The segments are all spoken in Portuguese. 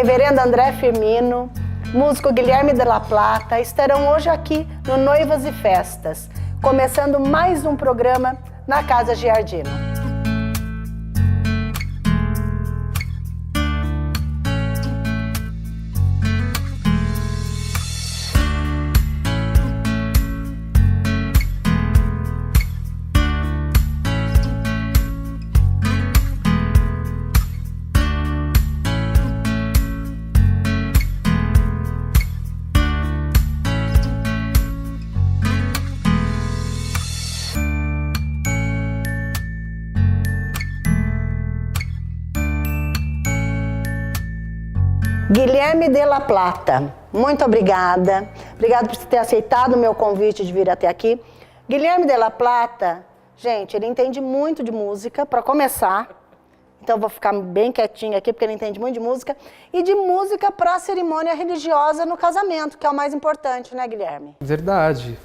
Reverendo André Firmino, músico Guilherme de la Plata estarão hoje aqui no Noivas e Festas, começando mais um programa na Casa Giardino. Guilherme de la Plata, muito obrigada. Obrigada por ter aceitado o meu convite de vir até aqui. Guilherme de la Plata, gente, ele entende muito de música, para começar. Então eu vou ficar bem quietinha aqui, porque ele entende muito de música. E de música para a cerimônia religiosa no casamento, que é o mais importante, né, Guilherme? Verdade.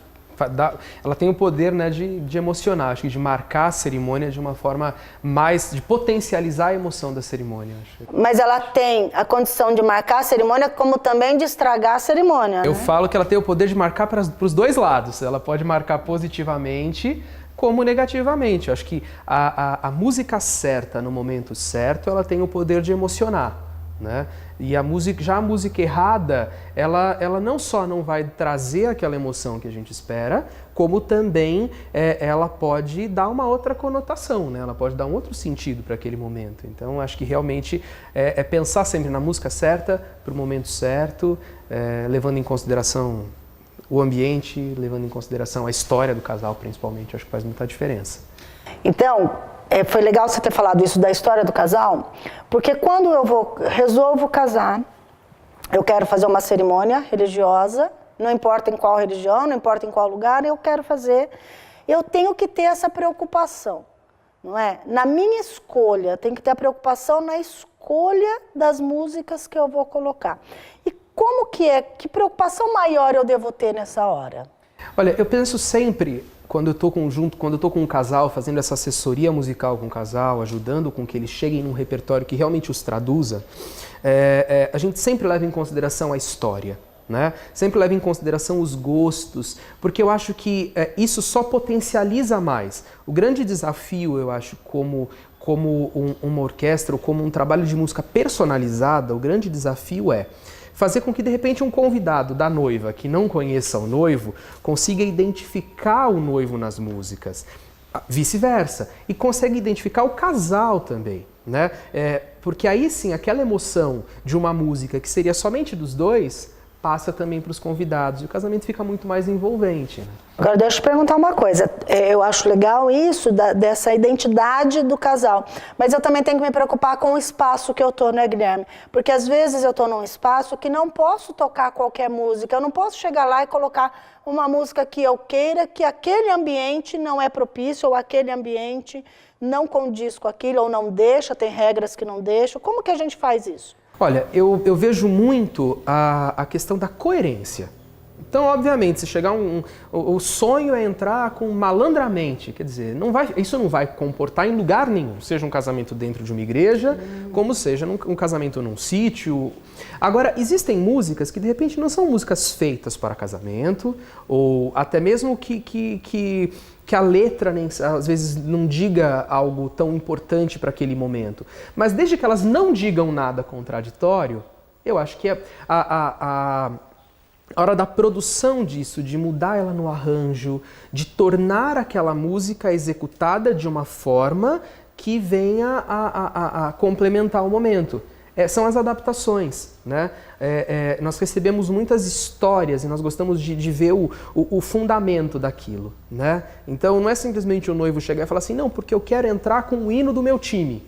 Ela tem o poder, né, de emocionar, acho que de marcar a cerimônia de uma forma mais, de potencializar a emoção da cerimônia. Acho. Mas ela tem a condição de marcar a cerimônia, como também de estragar a cerimônia, Eu né? falo que ela tem o poder de marcar para os dois lados. Ela pode marcar positivamente como negativamente. Eu acho que a música certa, no momento certo, ela tem o poder de emocionar, né? E a música errada, ela não só não vai trazer aquela emoção que a gente espera, como também ela pode dar uma outra conotação, né? Ela pode dar um outro sentido para aquele momento. Então, acho que realmente é pensar sempre na música certa, para o momento certo, levando em consideração o ambiente, levando em consideração a história do casal, principalmente. Acho que faz muita diferença. Então, foi legal você ter falado isso da história do casal, porque quando eu resolvo casar, eu quero fazer uma cerimônia religiosa, não importa em qual religião, não importa em qual lugar, eu quero fazer, eu tenho que ter essa preocupação, não é? Na minha escolha, tem que ter a preocupação na escolha das músicas que eu vou colocar. E como que preocupação maior eu devo ter nessa hora? Olha, eu penso sempre, quando eu estou com um casal, fazendo essa assessoria musical com o casal, ajudando com que eles cheguem num repertório que realmente os traduza, a gente sempre leva em consideração a história, né? Sempre leva em consideração os gostos, porque eu acho que isso só potencializa mais. O grande desafio, eu acho, como uma orquestra ou como um trabalho de música personalizada, o grande desafio é fazer com que, de repente, um convidado da noiva que não conheça o noivo consiga identificar o noivo nas músicas, vice-versa, e consegue identificar o casal também, né? Porque aí sim, aquela emoção de uma música que seria somente dos dois, passa também para os convidados, e o casamento fica muito mais envolvente, né? Agora, deixa eu te perguntar uma coisa. Eu acho legal isso, dessa identidade do casal. Mas eu também tenho que me preocupar com o espaço que eu tô, né, Guilherme? Porque às vezes eu tô num espaço que não posso tocar qualquer música. Eu não posso chegar lá e colocar uma música que eu queira, que aquele ambiente não é propício, ou aquele ambiente não condiz com aquilo, ou não deixa, tem regras que não deixam. Como que a gente faz isso? Olha, eu vejo muito a questão da coerência. Então, obviamente, se chegar o sonho é entrar com malandramente, quer dizer, isso não vai comportar em lugar nenhum, seja um casamento dentro de uma igreja, como seja um casamento num sítio. Agora, existem músicas que de repente não são músicas feitas para casamento, ou até mesmo que a letra às vezes não diga algo tão importante para aquele momento. Mas desde que elas não digam nada contraditório, eu acho que a hora da produção disso, de mudar ela no arranjo, de tornar aquela música executada de uma forma que venha a complementar o momento. São as adaptações, né? Nós recebemos muitas histórias e nós gostamos de ver o fundamento daquilo, né? Então não é simplesmente o noivo chegar e falar assim, não, porque eu quero entrar com o hino do meu time.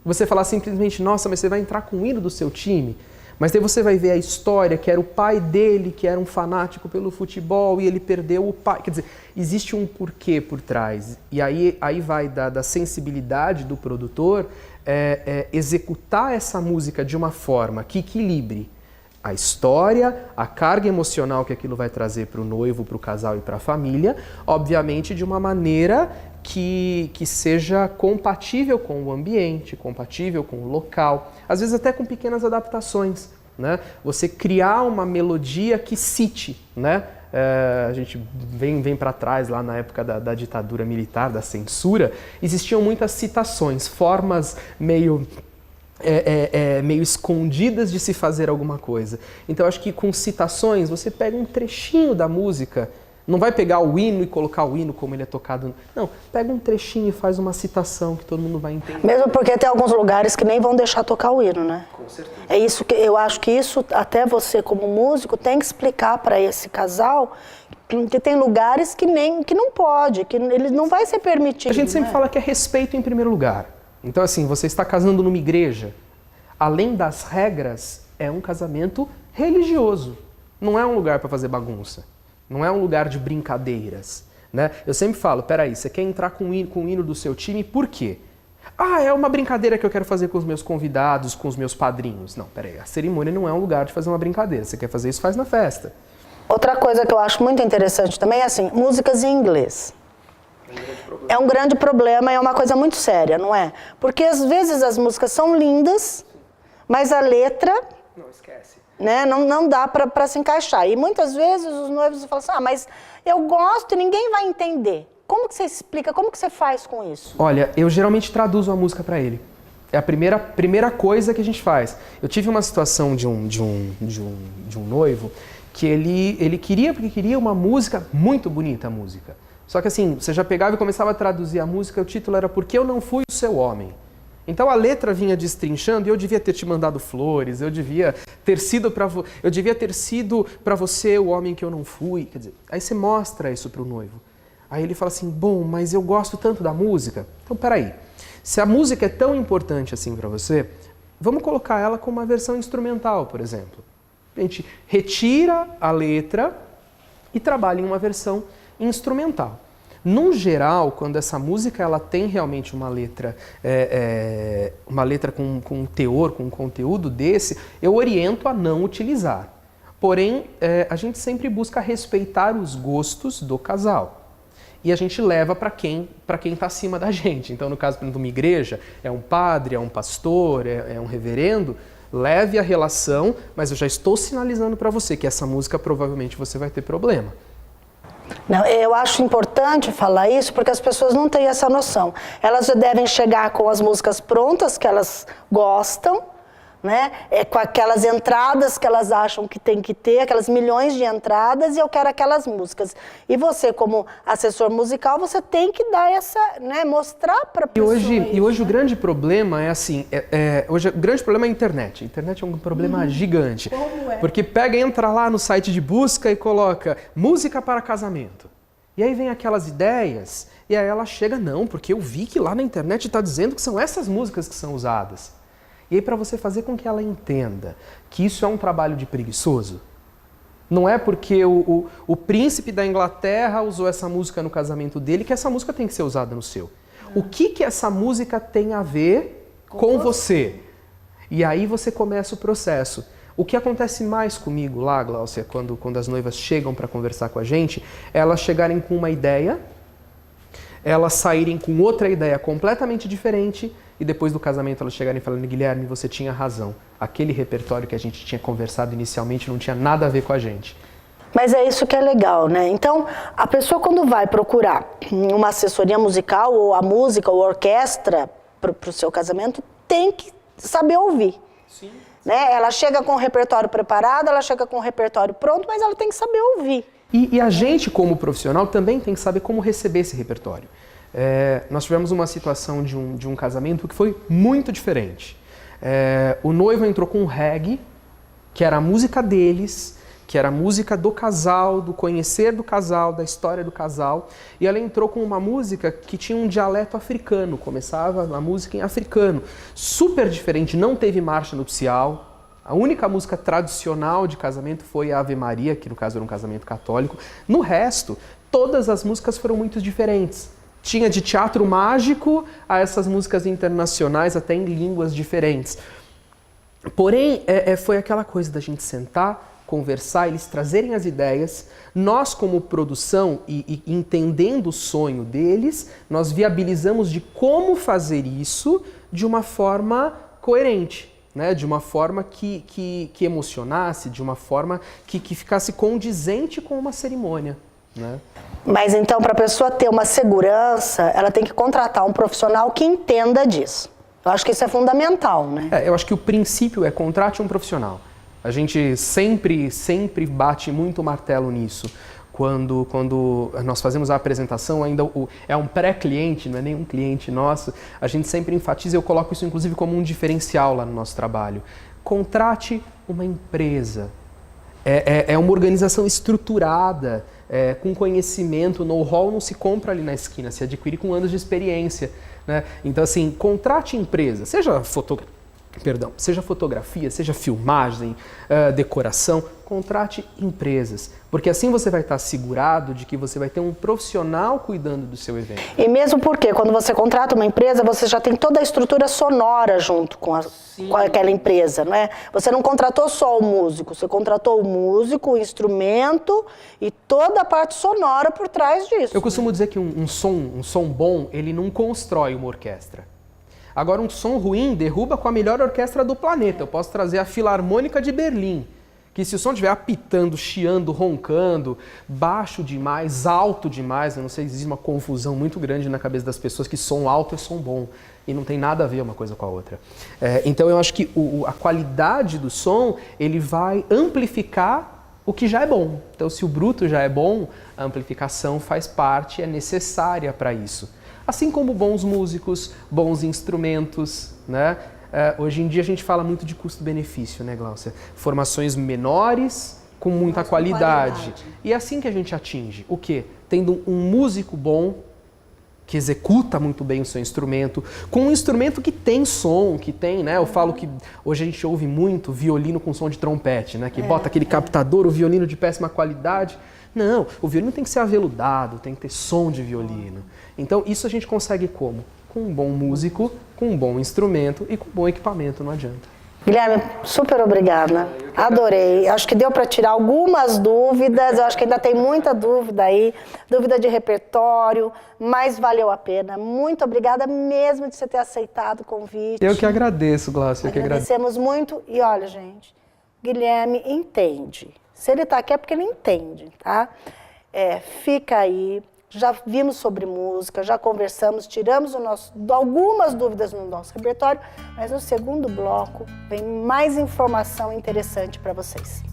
Você falar simplesmente, nossa, mas você vai entrar com o hino do seu time? Mas daí você vai ver a história, que era o pai dele, que era um fanático pelo futebol e ele perdeu o pai. Quer dizer, existe um porquê por trás. E aí vai da sensibilidade do produtor executar essa música de uma forma que equilibre a história, a carga emocional que aquilo vai trazer para o noivo, para o casal e para a família, obviamente de uma maneira que seja compatível com o ambiente, compatível com o local, às vezes até com pequenas adaptações, né? Você criar uma melodia que cite, né? A gente vem para trás, lá na época da ditadura militar, da censura, existiam muitas citações, formas meio escondidas de se fazer alguma coisa. Então acho que com citações você pega um trechinho da música, não vai pegar o hino e colocar o hino como ele é tocado, não, pega um trechinho e faz uma citação que todo mundo vai entender. Mesmo porque tem alguns lugares que nem vão deixar tocar o hino, né? Com certeza. É isso que eu acho que isso até você como músico tem que explicar para esse casal que tem lugares que não pode, que ele não vai ser permitido. A gente sempre fala que é respeito em primeiro lugar. Então assim, você está casando numa igreja, além das regras, é um casamento religioso. Não é um lugar para fazer bagunça. Não é um lugar de brincadeiras, né? Eu sempre falo, peraí, você quer entrar com o hino do seu time, por quê? Ah, é uma brincadeira que eu quero fazer com os meus convidados, com os meus padrinhos. Não, peraí, a cerimônia não é um lugar de fazer uma brincadeira. Você quer fazer isso, faz na festa. Outra coisa que eu acho muito interessante também é assim, músicas em inglês. É um grande problema, é uma coisa muito séria, não é? Porque às vezes as músicas são lindas, mas a letra... Não, esquece. Né? Não dá para se encaixar. E muitas vezes os noivos falam assim, mas eu gosto e ninguém vai entender. Como que você explica, como que você faz com isso? Olha, eu geralmente traduzo a música para ele. É a primeira coisa que a gente faz. Eu tive uma situação de um noivo que ele queria uma música, muito bonita a música. Só que assim, você já pegava e começava a traduzir a música, o título era Porque Eu Não Fui o Seu Homem. Então a letra vinha destrinchando e eu devia ter te mandado flores, eu devia ter sido para você o homem que eu não fui. Quer dizer, aí você mostra isso para o noivo. Aí ele fala assim, bom, mas eu gosto tanto da música. Então peraí, se a música é tão importante assim para você, vamos colocar ela como uma versão instrumental, por exemplo. A gente retira a letra e trabalha em uma versão instrumental. No geral, quando essa música ela tem realmente uma letra com um teor, com um conteúdo desse, eu oriento a não utilizar. Porém, a gente sempre busca respeitar os gostos do casal. E a gente leva para quem está acima da gente. Então, no caso de uma igreja, é um padre, é um pastor, é um reverendo, leve a relação, mas eu já estou sinalizando para você que essa música provavelmente você vai ter problema. Não, eu acho importante falar isso porque as pessoas não têm essa noção. Elas já devem chegar com as músicas prontas que elas gostam, né? Com aquelas entradas que elas acham que tem que ter, aquelas milhões de entradas, e eu quero aquelas músicas. E você, como assessor musical, você tem que dar essa, né, mostrar para a pessoa. E hoje o grande problema é assim, hoje o grande problema é a internet. A internet é um problema gigante. Como é? Porque entra lá no site de busca e coloca música para casamento. E aí vem aquelas ideias, e aí ela chega, não, porque eu vi que lá na internet está dizendo que são essas músicas que são usadas. E aí para você fazer com que ela entenda que isso é um trabalho de preguiçoso, não é porque o príncipe da Inglaterra usou essa música no casamento dele que essa música tem que ser usada no seu. O que essa música tem a ver com você? E aí você começa o processo. O que acontece mais comigo lá, Gláucia, quando as noivas chegam para conversar com a gente, é elas chegarem com uma ideia, elas saírem com outra ideia completamente diferente e depois do casamento elas chegarem falando, Guilherme, você tinha razão. Aquele repertório que a gente tinha conversado inicialmente não tinha nada a ver com a gente. Mas é isso que é legal, né? Então, a pessoa quando vai procurar uma assessoria musical, ou a música, ou a orquestra para o seu casamento, tem que saber ouvir. Sim. Né? Ela chega com o repertório preparado, ela chega com o repertório pronto, mas ela tem que saber ouvir. E a gente, como profissional, também tem que saber como receber esse repertório. Nós tivemos uma situação de um casamento que foi muito diferente. O noivo entrou com um reggae, que era a música deles, que era a música do casal, do conhecer do casal, da história do casal, e ela entrou com uma música que tinha um dialeto africano, começava a música em africano, super diferente, não teve marcha nupcial. A única música tradicional de casamento foi a Ave Maria, que no caso era um casamento católico. No resto, todas as músicas foram muito diferentes. Tinha de teatro mágico a essas músicas internacionais, até em línguas diferentes. Porém, foi aquela coisa da gente sentar, conversar, eles trazerem as ideias, nós como produção e entendendo o sonho deles, nós viabilizamos de como fazer isso de uma forma coerente. Né, de uma forma que emocionasse, de uma forma que ficasse condizente com uma cerimônia. Né? Mas então, para a pessoa ter uma segurança, ela tem que contratar um profissional que entenda disso. Eu acho que isso é fundamental, né? Eu acho que o princípio é contrate um profissional. A gente sempre bate muito o martelo nisso. Quando nós fazemos a apresentação, ainda é um pré-cliente, não é nem um cliente nosso, a gente sempre enfatiza, eu coloco isso inclusive como um diferencial lá no nosso trabalho. Contrate uma empresa. É uma organização estruturada, com conhecimento, know-how não se compra ali na esquina, se adquire com anos de experiência. Né? Então, assim, contrate empresa, seja fotografia, seja filmagem, decoração, contrate empresas. Porque assim você vai estar segurado de que você vai ter um profissional cuidando do seu evento. E mesmo porque quando você contrata uma empresa, você já tem toda a estrutura sonora junto com aquela empresa, não é? Você não contratou só o músico, você contratou o músico, o instrumento e toda a parte sonora por trás disso. Eu costumo dizer que um som bom, ele não constrói uma orquestra. Agora, um som ruim derruba com a melhor orquestra do planeta. Eu posso trazer a Filarmônica de Berlim, que se o som estiver apitando, chiando, roncando, baixo demais, alto demais, eu não sei, existe uma confusão muito grande na cabeça das pessoas que som alto é som bom. E não tem nada a ver uma coisa com a outra. Então eu acho que a qualidade do som, ele vai amplificar o que já é bom. Então se o bruto já é bom, a amplificação faz parte, é necessária para isso. Assim como bons músicos, bons instrumentos, né? Hoje em dia a gente fala muito de custo-benefício, né, Gláucia? Formações menores com muita qualidade. E é assim que a gente atinge. O quê? Tendo um músico bom, que executa muito bem o seu instrumento, com um instrumento que tem som, que tem, né? Eu falo que hoje a gente ouve muito violino com som de trompete, né? Que bota aquele captador, o violino de péssima qualidade. Não, o violino tem que ser aveludado, tem que ter som de violino. Então isso a gente consegue como? Com um bom músico, com um bom instrumento e com um bom equipamento, não adianta. Guilherme, super obrigada. Adorei. Acho que deu para tirar algumas dúvidas. Eu acho que ainda tem muita dúvida aí, dúvida de repertório, mas valeu a pena. Muito obrigada mesmo de você ter aceitado o convite. Eu que agradeço, Gláucia. Agradecemos muito. E olha, gente, Guilherme entende. Se ele está aqui é porque ele entende, tá? Fica aí. Já vimos sobre música, já conversamos, tiramos algumas dúvidas no nosso repertório, mas no segundo bloco vem mais informação interessante para vocês.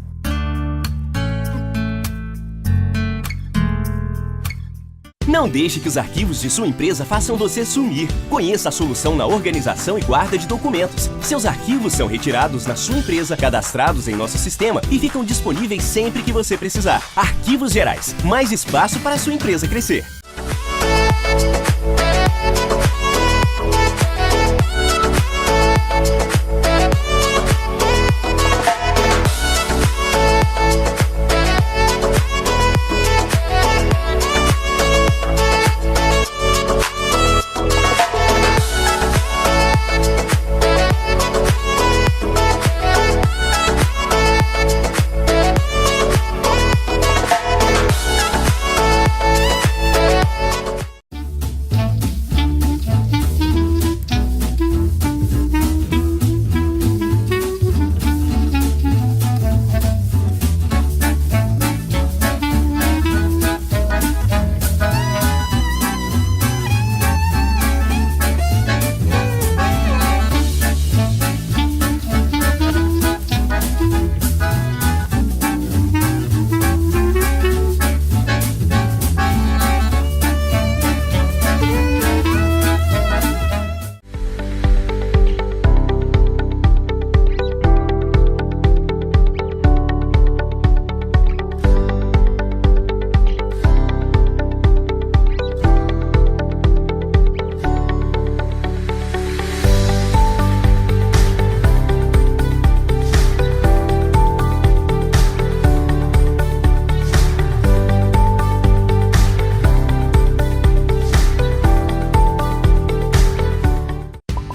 Não deixe que os arquivos de sua empresa façam você sumir. Conheça a solução na organização e guarda de documentos. Seus arquivos são retirados na sua empresa, cadastrados em nosso sistema e ficam disponíveis sempre que você precisar. Arquivos Gerais. Mais espaço para a sua empresa crescer.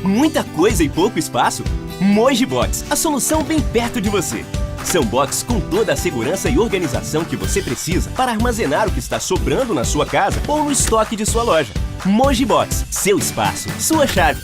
Muita coisa e pouco espaço? Mojibox, a solução bem perto de você. São boxes com toda a segurança e organização que você precisa para armazenar o que está sobrando na sua casa ou no estoque de sua loja. Mogi Box, seu espaço, sua chave.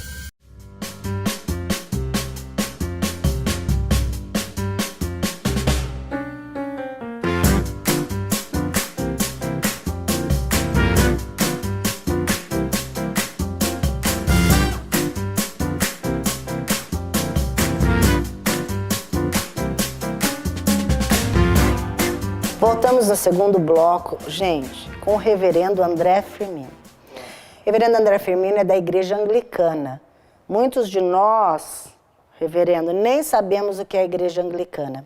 Voltamos no segundo bloco, gente, com o reverendo André Firmino. Reverendo André Firmino é da Igreja Anglicana. Muitos de nós, reverendo, nem sabemos o que é a Igreja Anglicana.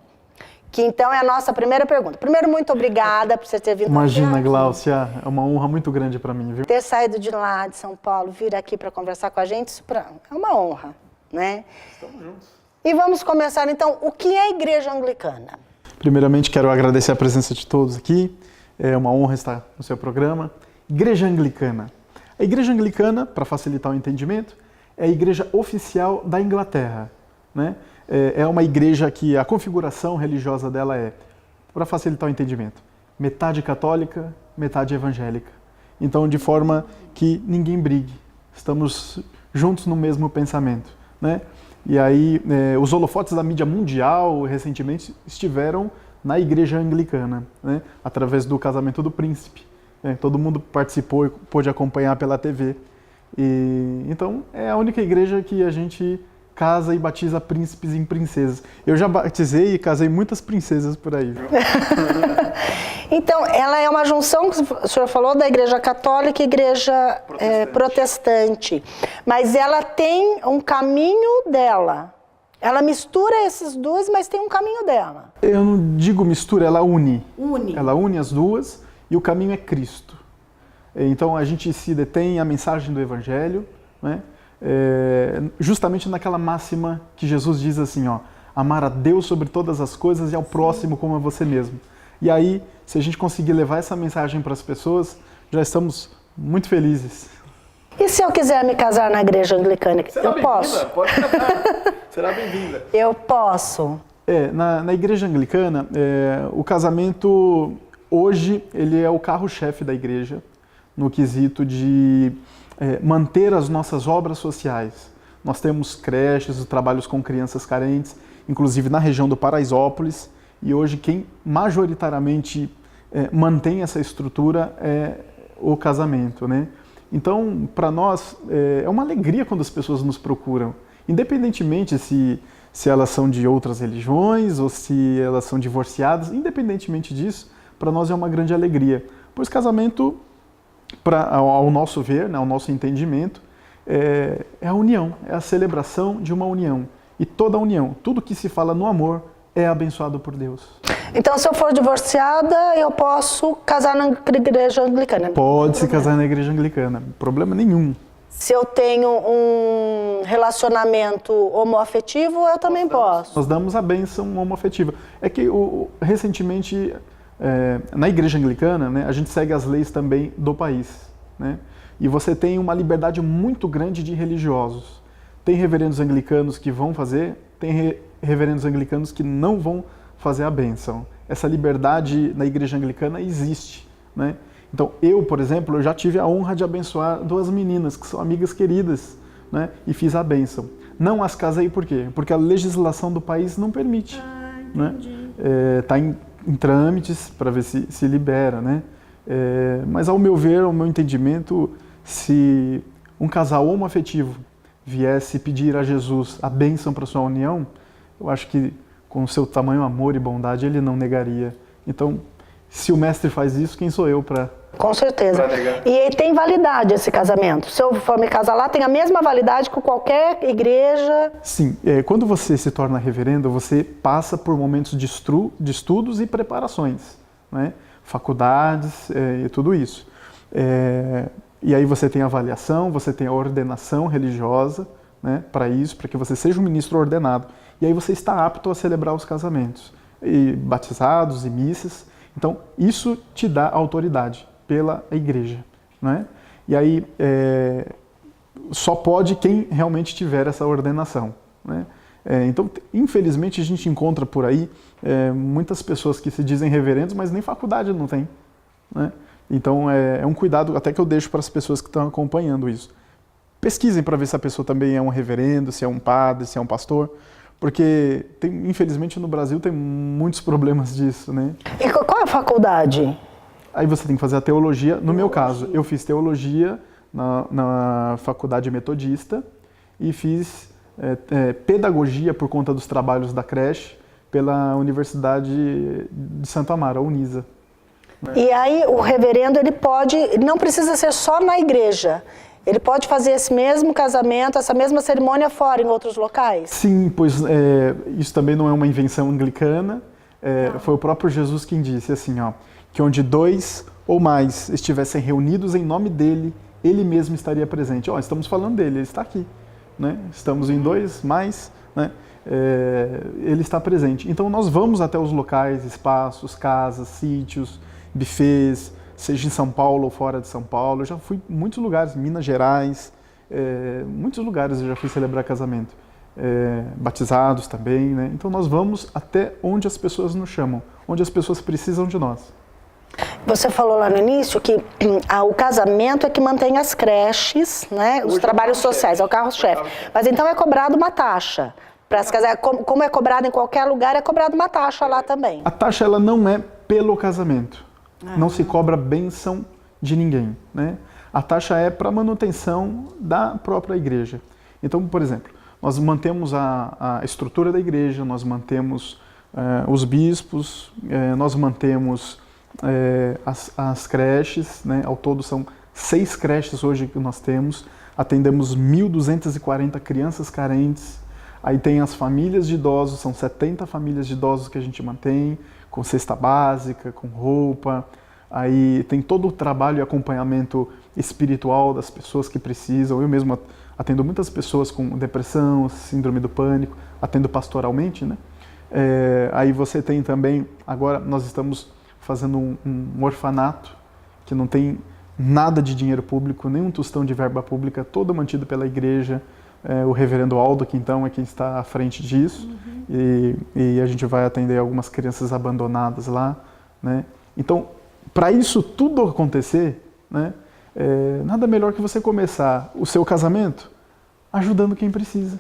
Que então é a nossa primeira pergunta. Primeiro, muito obrigada por você ter vindo. Imagina, Gláucia, é uma honra muito grande para mim, viu? Ter saído de lá, de São Paulo, vir aqui para conversar com a gente, isso é uma honra, né? Estamos juntos. E vamos começar então, o que é a Igreja Anglicana? Primeiramente, quero agradecer a presença de todos aqui. É uma honra estar no seu programa. Igreja Anglicana. A Igreja Anglicana, para facilitar o entendimento, é a igreja oficial da Inglaterra, né? É uma igreja que a configuração religiosa dela é, para facilitar o entendimento, metade católica, metade evangélica. Então, de forma que ninguém brigue. Estamos juntos no mesmo pensamento, né? E aí, os holofotes da mídia mundial, recentemente, estiveram na Igreja Anglicana, né? Através do casamento do príncipe. Todo mundo participou e pôde acompanhar pela TV. Então, é a única igreja que a gente casa e batiza príncipes e princesas. Eu já batizei e casei muitas princesas por aí, viu? Então, ela é uma junção, que o senhor falou, da Igreja Católica e Igreja Protestante. Mas ela tem um caminho dela. Ela mistura esses dois, mas tem um caminho dela. Eu não digo mistura, ela une. Une. Ela une as duas e o caminho é Cristo. Então, a gente se detém à mensagem do Evangelho, né? Justamente naquela máxima que Jesus diz assim, ó, amar a Deus sobre todas as coisas e ao próximo como a você mesmo. E aí, se a gente conseguir levar essa mensagem para as pessoas, já estamos muito felizes. E se eu quiser me casar na Igreja Anglicana, eu posso? Pode casar. Será bem-vinda. Eu posso. Na Igreja Anglicana, o casamento, hoje, ele é o carro-chefe da igreja, no quesito de manter as nossas obras sociais. Nós temos creches, trabalhos com crianças carentes, inclusive na região do Paraisópolis, e hoje quem majoritariamente mantém essa estrutura é o casamento, né? Então, para nós, é uma alegria quando as pessoas nos procuram, independentemente se elas são de outras religiões ou se elas são divorciadas, independentemente disso, para nós é uma grande alegria. Pois casamento, ao nosso ver, né, ao nosso entendimento, é a união, é a celebração de uma união. E toda união, tudo que se fala no amor, é abençoado por Deus. Então, se eu for divorciada, eu posso casar na Igreja Anglicana? Pode se casar na Igreja Anglicana, problema nenhum. Se eu tenho um relacionamento homoafetivo, eu também posso. Nós damos a bênção homoafetiva. É que recentemente, na Igreja Anglicana, né, a gente segue as leis também do país, né? E você tem uma liberdade muito grande de religiosos. Tem reverendos anglicanos que vão fazer, tem reverendos anglicanos que não vão fazer a bênção. Essa liberdade na Igreja Anglicana existe, né? Então, eu, por exemplo, eu já tive a honra de abençoar 2 meninas, que são amigas queridas, né? E fiz a bênção. Não as casei por quê? Porque a legislação do país não permite. Né? Tá em trâmites para ver se libera, né? Mas, ao meu ver, ao meu entendimento, se um casal homoafetivo viesse pedir a Jesus a bênção para sua união, eu acho que com o seu tamanho amor e bondade ele não negaria. Então, se o mestre faz isso, quem sou eu para... Com certeza. E tem validade esse casamento? Se eu for me casar lá, tem a mesma validade que qualquer igreja? Sim. Quando você se torna reverendo, você passa por momentos de estudos e preparações, né? Faculdades e tudo isso. E aí você tem a avaliação, você tem a ordenação religiosa, né, para isso, para que você seja um ministro ordenado. E aí você está apto a celebrar os casamentos, e batizados e missas. Então, isso te dá autoridade pela igreja, né? E aí, só pode quem realmente tiver essa ordenação, né? Então, infelizmente, a gente encontra por aí muitas pessoas que se dizem reverendos, mas nem faculdade não tem, né? Então, é um cuidado até que eu deixo para as pessoas que estão acompanhando isso. Pesquisem para ver se a pessoa também é um reverendo, se é um padre, se é um pastor, porque, infelizmente, no Brasil tem muitos problemas disso, né? E qual é a faculdade? Aí você tem que fazer a teologia. No meu caso, eu fiz teologia na faculdade metodista e fiz pedagogia por conta dos trabalhos da creche pela Universidade de Santo Amaro, a Unisa. E aí o reverendo, ele pode, não precisa ser só na igreja, ele pode fazer esse mesmo casamento, essa mesma cerimônia fora, em outros locais? Sim, pois isso também não é uma invenção anglicana, foi o próprio Jesus quem disse assim, ó, que onde 2 ou mais estivessem reunidos em nome dele, ele mesmo estaria presente. Ó, estamos falando dele, ele está aqui, né? Estamos em 2 mais, né? Ele está presente. Então nós vamos até os locais, espaços, casas, sítios, bufês, seja em São Paulo ou fora de São Paulo. Eu já fui em muitos lugares, Minas Gerais, muitos lugares eu já fui celebrar casamento. Batizados também, né? Então nós vamos até onde as pessoas nos chamam, onde as pessoas precisam de nós. Você falou lá no início que o casamento é que mantém as creches, né? Os trabalhos sociais, é o carro-chefe. Mas então é cobrado uma taxa. Para se casar, como é cobrado em qualquer lugar, é cobrado uma taxa lá também. A taxa ela não é pelo casamento. Não se cobra bênção de ninguém, né? A taxa é para manutenção da própria igreja. Então, por exemplo, nós mantemos a estrutura da igreja, nós mantemos os bispos, nós mantemos as creches, né? Ao todo são 6 creches hoje que nós temos, atendemos 1.240 crianças carentes, aí tem as famílias de idosos, são 70 famílias de idosos que a gente mantém, com cesta básica, com roupa, aí tem todo o trabalho e acompanhamento espiritual das pessoas que precisam. Eu mesmo atendo muitas pessoas com depressão, síndrome do pânico, atendo pastoralmente, né? Aí você tem também, agora nós estamos fazendo um orfanato que não tem nada de dinheiro público, nem um tostão de verba pública, todo mantido pela igreja. O reverendo Aldo, que então é quem está à frente disso, e a gente vai atender algumas crianças abandonadas lá, né? Então, para isso tudo acontecer, né, nada melhor que você começar o seu casamento ajudando quem precisa.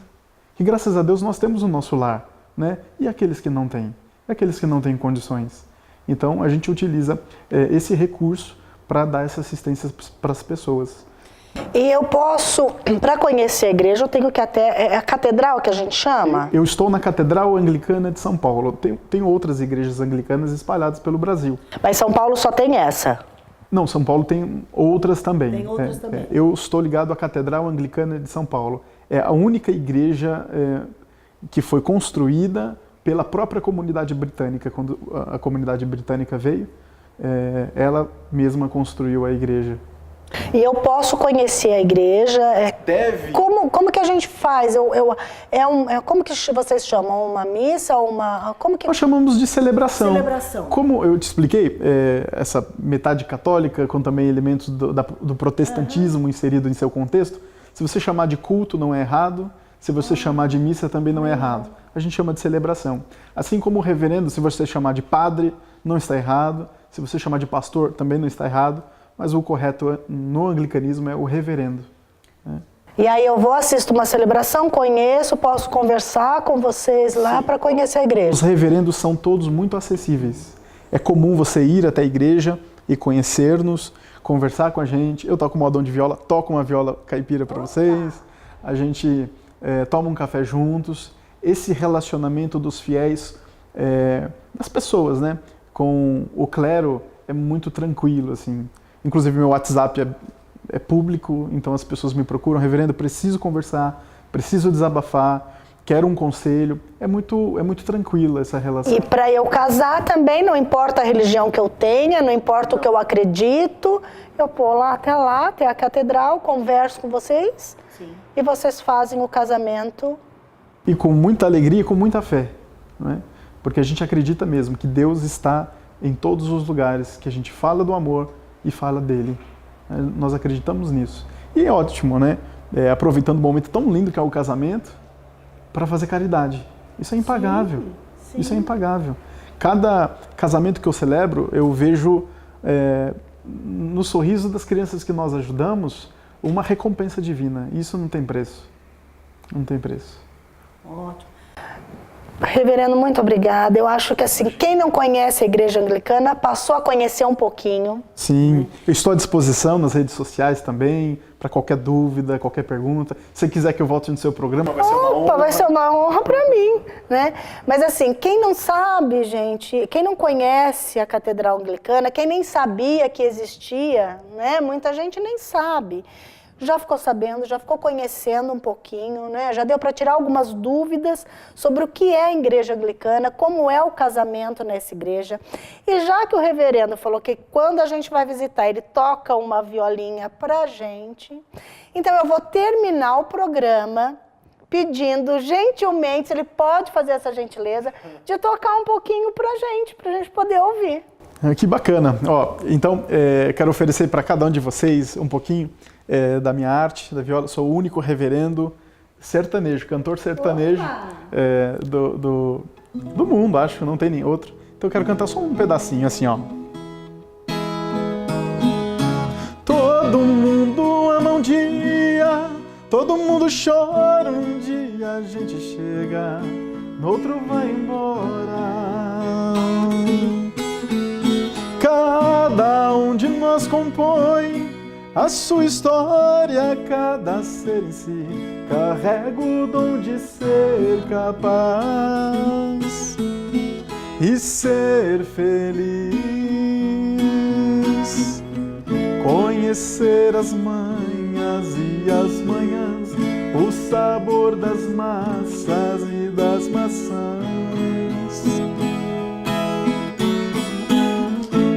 Que graças a Deus nós temos o nosso lar, né? E aqueles que não têm, aqueles que não têm condições. Então, a gente utiliza esse recurso para dar essa assistência para as pessoas. E eu posso, para conhecer a igreja, eu tenho que até, a catedral que a gente chama? Eu estou na Catedral Anglicana de São Paulo. Tem outras igrejas anglicanas espalhadas pelo Brasil. Mas São Paulo só tem essa? Não, São Paulo tem outras também. Tem outras também. Eu estou ligado à Catedral Anglicana de São Paulo. É a única igreja que foi construída pela própria comunidade britânica. Quando a comunidade britânica veio, ela mesma construiu a igreja. E eu posso conhecer a igreja? Deve. Como que a gente faz? Como que vocês chamam? Uma missa? Nós chamamos de celebração. Celebração. Como eu te expliquei, essa metade católica, com também elementos do protestantismo inserido em seu contexto, se você chamar de culto não é errado, se você chamar de missa também não é errado. A gente chama de celebração. Assim como o reverendo, se você chamar de padre, não está errado, se você chamar de pastor, também não está errado, mas o correto no anglicanismo é o reverendo. Né? E aí eu vou, assisto uma celebração, conheço, posso conversar com vocês lá para conhecer a igreja. Os reverendos são todos muito acessíveis. É comum você ir até a igreja e conhecer-nos, conversar com a gente. Eu toco modão de viola, toco uma viola caipira para vocês. A gente toma um café juntos. Esse relacionamento dos fiéis, das pessoas, né, com o clero é muito tranquilo, assim. Inclusive meu WhatsApp é público, então as pessoas me procuram, reverendo, preciso conversar, preciso desabafar, quero um conselho. É muito tranquila essa relação. E para eu casar também, não importa a religião que eu tenha, não importa o que eu acredito, eu vou lá, até a catedral, converso com vocês. Sim. E vocês fazem o casamento. E com muita alegria e com muita fé, né? Porque a gente acredita mesmo que Deus está em todos os lugares, que a gente fala do amor e fala dele. Nós acreditamos nisso. E é ótimo, né? Aproveitando o momento tão lindo que é o casamento, para fazer caridade. Isso é impagável. Sim. Isso é impagável. Cada casamento que eu celebro, eu vejo no sorriso das crianças que nós ajudamos uma recompensa divina. Isso não tem preço. Não tem preço. Ótimo. Reverendo, muito obrigada. Eu acho que assim, quem não conhece a Igreja Anglicana passou a conhecer um pouquinho. Sim, eu estou à disposição nas redes sociais também, para qualquer dúvida, qualquer pergunta. Se você quiser que eu volte no seu programa, vai ser uma honra. Vai ser uma honra para mim, né? Mas assim, quem não sabe, gente, quem não conhece a Catedral Anglicana, quem nem sabia que existia, né? Muita gente nem sabe. Já ficou sabendo, já ficou conhecendo um pouquinho, né? Já deu para tirar algumas dúvidas sobre o que é a Igreja Anglicana, como é o casamento nessa igreja. E já que o reverendo falou que quando a gente vai visitar, ele toca uma violinha pra gente, então eu vou terminar o programa pedindo gentilmente, se ele pode fazer essa gentileza, de tocar um pouquinho pra gente poder ouvir. Que bacana. Ó, então, quero oferecer para cada um de vocês um pouquinho da minha arte, da viola. Sou o único reverendo sertanejo, cantor sertanejo do mundo, acho, não tem nem outro. Então eu quero cantar só um pedacinho, assim, ó. Todo mundo ama um dia, todo mundo chora um dia, a gente chega, no outro vai embora. Cada um de nós compõe a sua história, cada ser em si carrega o dom de ser capaz e ser feliz. Conhecer as manhas e as manhãs, o sabor das massas e das maçãs.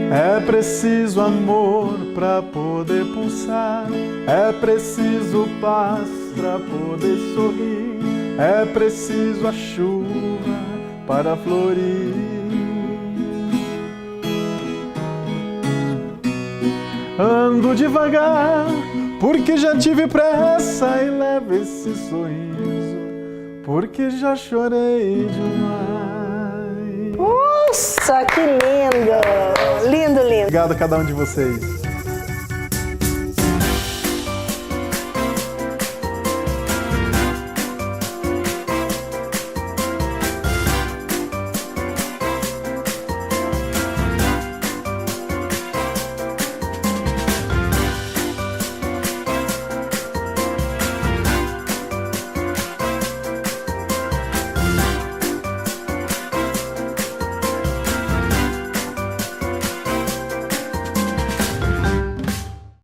É preciso amor para poder pulsar, é preciso paz para poder sorrir, é preciso a chuva para florir. Ando devagar, porque já tive pressa e levo esse sorriso, porque já chorei demais. Nossa, que lindo! Lindo, lindo. Obrigado a cada um de vocês.